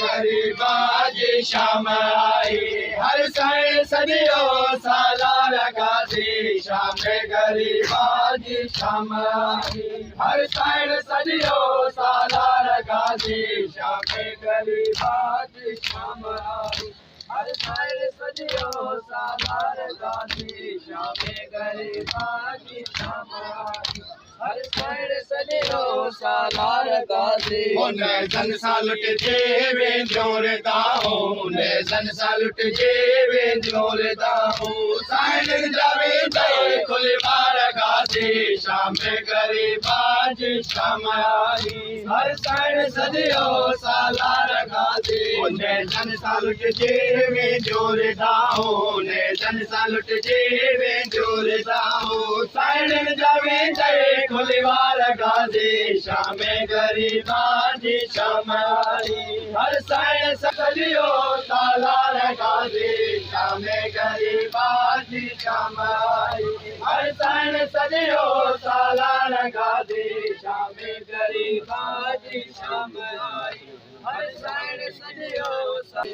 गरीबा जी शाम आई हर साइड सदियो सालार गाजी शाम गरीबा जी शाम आई हर साइड सदियो सालार गाजी शाम गरीबा जी शाम आई हर साइड सदियो सालार गाजी शाम गरीबा जी शाम आई हर साइड सदियो सालार गाजी उन्हें जन सालुट जेवे जोरदा हूँ उन्हें जन सालुट जेवे जोरदा हूँ साइड जावे दे खुले बार गाजी शाम गरीबा जी शाम आई हर साइड सदियो सालार गाजी उन्हें जन सालुट जेवे जोरदा हूँ उन्हें जन सालुट जेवे जोरदा हूँ साइड जावे दे खुलीवार गाजी शाम गरीबा जी शाम आई हर साइड सदियो सालार गाजी शाम गरीबा जी शाम आई हर साइड सदियो सालार गाजी शाम गरीबा जी शाम आई हर साइड सदियो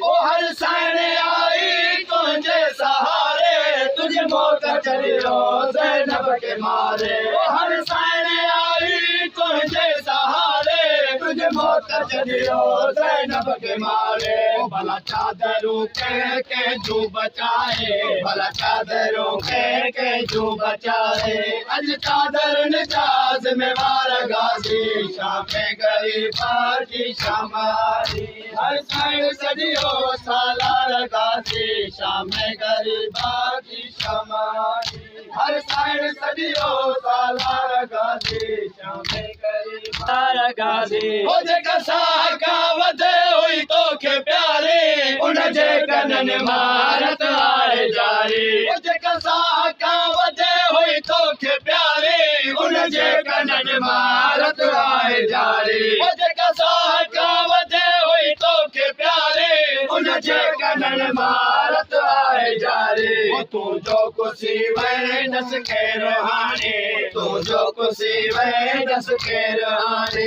ओ हर साइड आई तुझे सहारे तुझे मौत चलियो ज़ैनब के मारे ओ हर साइड आई तुझे सहारे तुझे मौत चलियो ज़ैनब के मारे भला चादरों के जो बचाए भला चादरों के जो बचाए अज चादर निजाज में वार गाजी शाम गरीबा जी शाम आई हर साइड सदियो सालार गाजी शाम गरीबा जी शाम आई हर साइड सदियो सालार गाजी शाम गरीबा गाजी हो जेका साका वधे हुई तोखे प्यारे उन जे कनन मारत आए जारी हो जेका साका वधे हुई तोखे प्यारे उन जे कनन मारत आए जारी हो जेका साका वधे हुई तोखे प्यारे उन जे कनन मारत आए जारी तू जो कुसी वे दस के रोहानी तू जो कुसी वे दस के रोहानी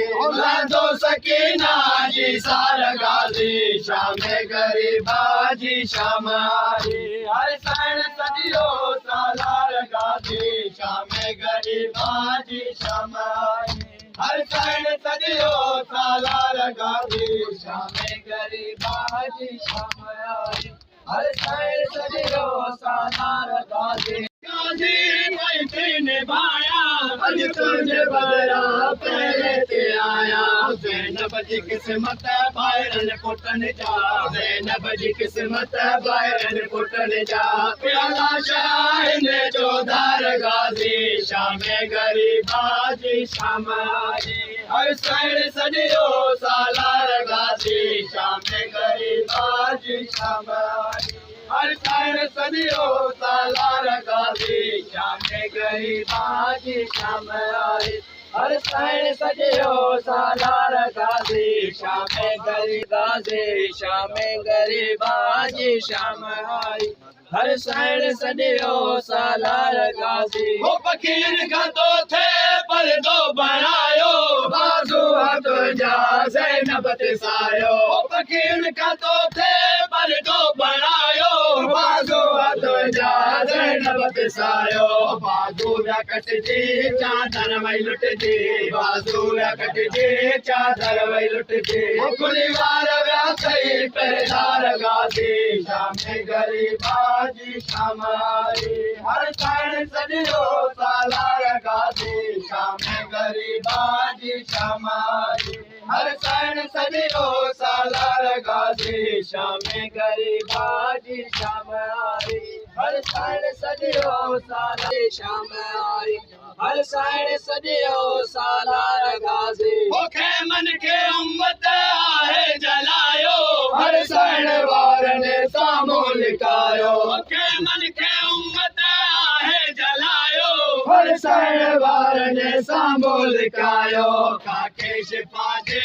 दो सकीना जी सार गाजी शाम गरीबा जी शाम आई हर साइड सदियो सालार गाजी शाम गरीबा जी शाम आई हर साइड सदियो सालार गाजी शाम गरीबा जी शाम आई हर साइड सदियो सालार गाजी गाजी मैं निभाया अज तुझे बदरा पहले ते आया ज़ैनब जी किस्मत बाहरन पुटन जा ज़ैनब जी किस्मत बाहरन पुटन जा प्याला शाह ने जो धार गाजी शाम गरीबा जी शाम आई हर साइड सदियो सालार गाजी शाम गरीबा जी शाम आई हर साइड सदियो सालार गाजी शाम गरीबा जी शाम आई हर साइड सदियो सालार गाजी शाम गरीबा जी शाम गरीबा जी शाम आई हर साइड सदियो सालार गाजी हो फकीर का तो थे पर दो बनायो बाजू हाथ जा ज़ैनब ते सायो हो फकीर का तो थे पर दो बनायो बाजू हाथ जा ज़ैनब ते सायो बाजू कट जी चादर वही लुट जी बाजू कट जी चादर वही लुट जी खुली वार व्यासई पहरेदार गाजी शाम गरीबा जी शाम आई हर साइड सदियो सालार गाजी शाम गरीबा जी शाम आई हर साइड सदियो सालार गाजी शाम गरीबा जी शाम आई हर साइड सदियो सालार शाम आई हर साइड सदियो सालार गाजी ओखे मन के उम्मत आहे जलायो हर साइड वार ने सामो लिकायो ओखे मन के उम्मत आहे जलायो हर साइड वार ने सामो लिकायो काके शिफा जे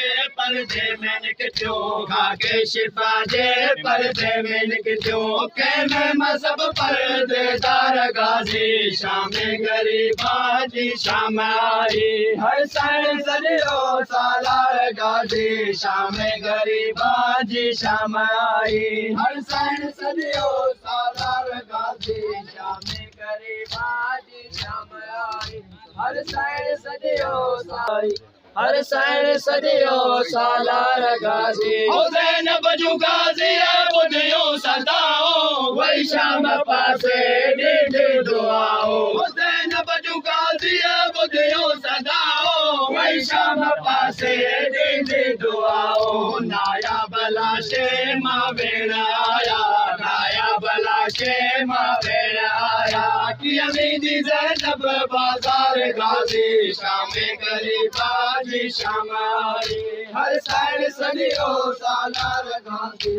पर्दे में निकटियो खाके शिफा जे पर्दे में निकटियो कंहिं मज़हब पर्देदार गाज़ी शाम गरीबा जी शाम आई हर साइण सॼो सालार गाज़ी शाम गरीबा जी शाम आई हर साइण सॼो सालार गाज़ी शाम गरीबा जी शाम आई हर साइण सॼो साई हर साइण सॼो सालार गाज़ी ज़ैनब जूं गाज़ीअ ॿुधियूं सदाऊं वई शाम पासे ॾींदी दुआऊं ज़ैनब जूं गाज़ीअ ॿुधियूं सदाऊं वई शाम पासे ॾींदी दुआऊं नायाब लाशे मां भेण आया नायाब लाशे मां भेण आया कीअं वेंदी ज़ैनब बाज़ार गाज़ी शाम गरीबा जी शाम आई हर साइण सॼो सालार गाज़ी